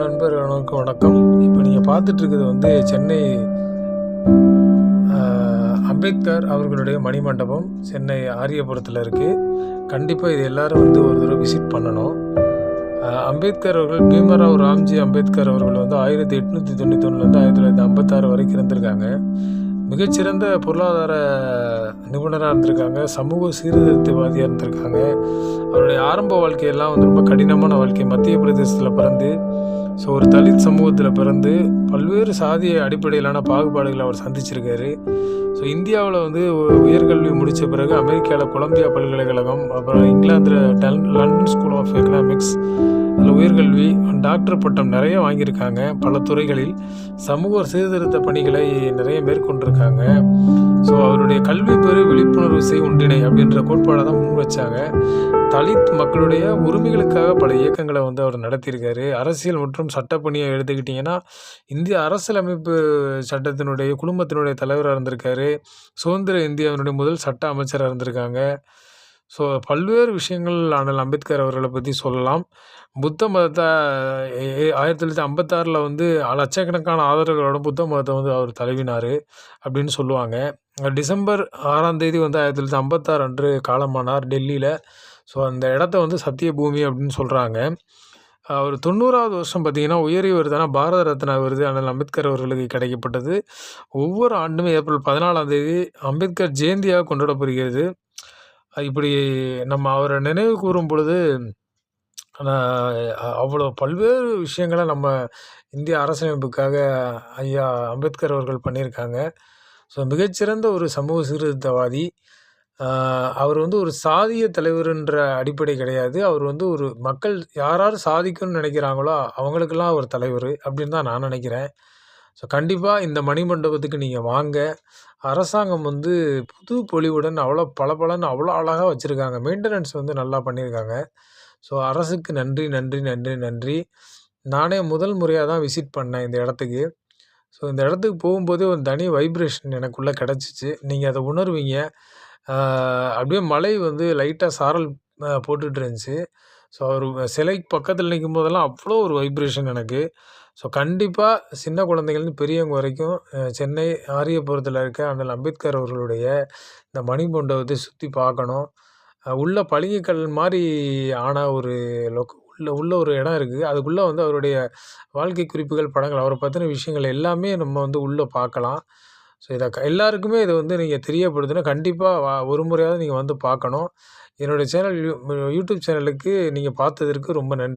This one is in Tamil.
நண்பர்களுக்கு வணக்கம். இப்போ நீங்கள் பார்த்துட்ருக்கிறது வந்து சென்னை அம்பேத்கர் அவர்களுடைய மணிமண்டபம் சென்னை ஆரியபுரத்தில் இருக்குது. கண்டிப்பாக இது எல்லோரும் வந்து ஒரு தடவை விசிட் பண்ணணும். அம்பேத்கர் அவர்கள் பீமராவ் ராம்ஜி அம்பேத்கர் அவர்கள் வந்து 1891 1956 வரைக்கும் இருந்திருக்காங்க. மிகச்சிறந்த பொருளாதார நிபுணராக இருந்திருக்காங்க. சமூக சீர்திருத்தவாதியாக இருந்திருக்காங்க. அவருடைய ஆரம்ப வாழ்க்கையெல்லாம் வந்து ரொம்ப கடினமான வாழ்க்கை. மத்திய பிரதேசத்தில் பிறந்து ஒரு தலித் சமூகத்தில் பிறந்து பல்வேறு சாதிய அடிப்படையிலான பாகுபாடுகளை அவர் சந்திச்சிருக்காரு. இந்தியாவில் வந்து உயர்கல்வி முடித்த பிறகு அமெரிக்காவில் கொலம்பியா பல்கலைக்கழகம், அப்புறம் இங்கிலாந்தில் லண்டன் ஸ்கூல் ஆஃப் எக்கனாமிக்ஸ், அதில் உயர்கல்வி டாக்டர் பட்டம் நிறைய வாங்கியிருக்காங்க. பல துறைகளில் சமூக சீர்திருத்த பணிகளை நிறைய மேற்கொண்டிருக்காங்க. அவருடைய கல்வி பெரு விழிப்புணர்வு செய் ஒன்றிணை அப்படின்ற கோட்பாடை தான் முன் வச்சாங்க. தலித் மக்களுடைய உரிமைகளுக்காக பல இயக்கங்களை வந்து அவர் நடத்தியிருக்காரு. அரசியல் மற்றும் சட்டப்பணியை எடுத்துக்கிட்டிங்கன்னா இந்திய அரசியலமைப்பு சட்டத்தினுடைய குழுமத்தினுடைய தலைவராக இருந்திருக்காரு. சுதந்திர இந்தியாவினுடைய முதல் சட்ட அமைச்சராக இருந்திருக்காங்க. பல்வேறு விஷயங்கள் அண்ணல் அம்பேத்கர் அவர்களை பற்றி சொல்லலாம். புத்த மதத்தை 1956 வந்து லட்சக்கணக்கான ஆதரவுகளோட புத்த மதத்தை வந்து அவர் தழுவினார் அப்படின்னு சொல்லுவாங்க. டிசம்பர் 6 வந்து 1956 அன்று காலமானார் டெல்லியில். அந்த இடத்த வந்து சத்திய பூமி அப்படின்னு சொல்கிறாங்க. அவர் 90வது வருஷம் பார்த்திங்கன்னா உயரிய விருதான பாரத ரத்னா விருது அண்ணல் அம்பேத்கர் அவர்களுக்கு கிடைக்கப்பட்டது. ஒவ்வொரு ஆண்டுமே ஏப்ரல் 14 அம்பேத்கர் ஜெயந்தியாக கொண்டாடப்படுகிறது. இப்படி நம்ம அவரை நினைவு கூறும் பொழுது அவ்வளோ பல்வேறு விஷயங்களை நம்ம இந்திய அரசியலமைப்புக்காக ஐயா அம்பேத்கர் அவர்கள் பண்ணியிருக்காங்க. மிகச்சிறந்த ஒரு சமூக சீர்திருத்தவாதி. அவர் வந்து ஒரு சாதிய தலைவர்ன்ற அடிப்படை கிடையாது. அவர் வந்து ஒரு மக்கள் யார் சாதிக்கணும்னு நினைக்கிறாங்களோ அவங்களுக்கெல்லாம் அவர் தலைவர் அப்படின்னு தான் நான் நினைக்கிறேன். கண்டிப்பாக இந்த மணிமண்டபத்துக்கு நீங்கள் வாங்க. அரசாங்கம் வந்து புது பொலிவுடன் அவ்வளோ பளபளன்னு அவ்வளோ அழகாக வச்சுருக்காங்க. மெயின்டெனன்ஸ் வந்து நல்லா பண்ணியிருக்காங்க. அரசுக்கு நன்றி நன்றி நன்றி நன்றி. நானே முதல் முறையாக தான் விசிட் பண்ணேன் இந்த இடத்துக்கு. இந்த இடத்துக்கு போகும்போதே ஒரு தனி வைப்ரேஷன் எனக்குள்ளே கிடச்சிச்சு. நீங்கள் அதை உணர்வீங்க. அப்படியே மழை வந்து லைட்டாக சாரல் போட்டுட்டு இருந்துச்சு. அவர் சிலைக்கு பக்கத்தில் நிற்கும் போதெல்லாம் அவ்வளோ ஒரு வைப்ரேஷன் எனக்கு. கண்டிப்பாக சின்ன குழந்தைங்கள்னு பெரியவங்க வரைக்கும் சென்னை ஆரியபுரத்தில் இருக்க அண்ணல் அம்பேத்கர் அவர்களுடைய இந்த மணிமண்டபத்தை சுற்றி பார்க்கணும். உள்ள பளிங்குக்கல் மாதிரி ஆன ஒரு உள்ள ஒரு இடம் இருக்குது. அதுக்குள்ளே வந்து அவருடைய வாழ்க்கை குறிப்புகள், படங்கள், அவரை பற்றின விஷயங்கள் எல்லாமே நம்ம வந்து உள்ளே பார்க்கலாம். இதை எல்லாருக்குமே இதை வந்து நீங்கள் தெரியப்படுதுன்னா கண்டிப்பாக ஒரு முறையாவது நீங்கள் வந்து பார்க்கணும். என்னுடைய சேனல் யூடியூப் சேனலுக்கு நீங்கள் பார்த்ததற்கு ரொம்ப நன்றி.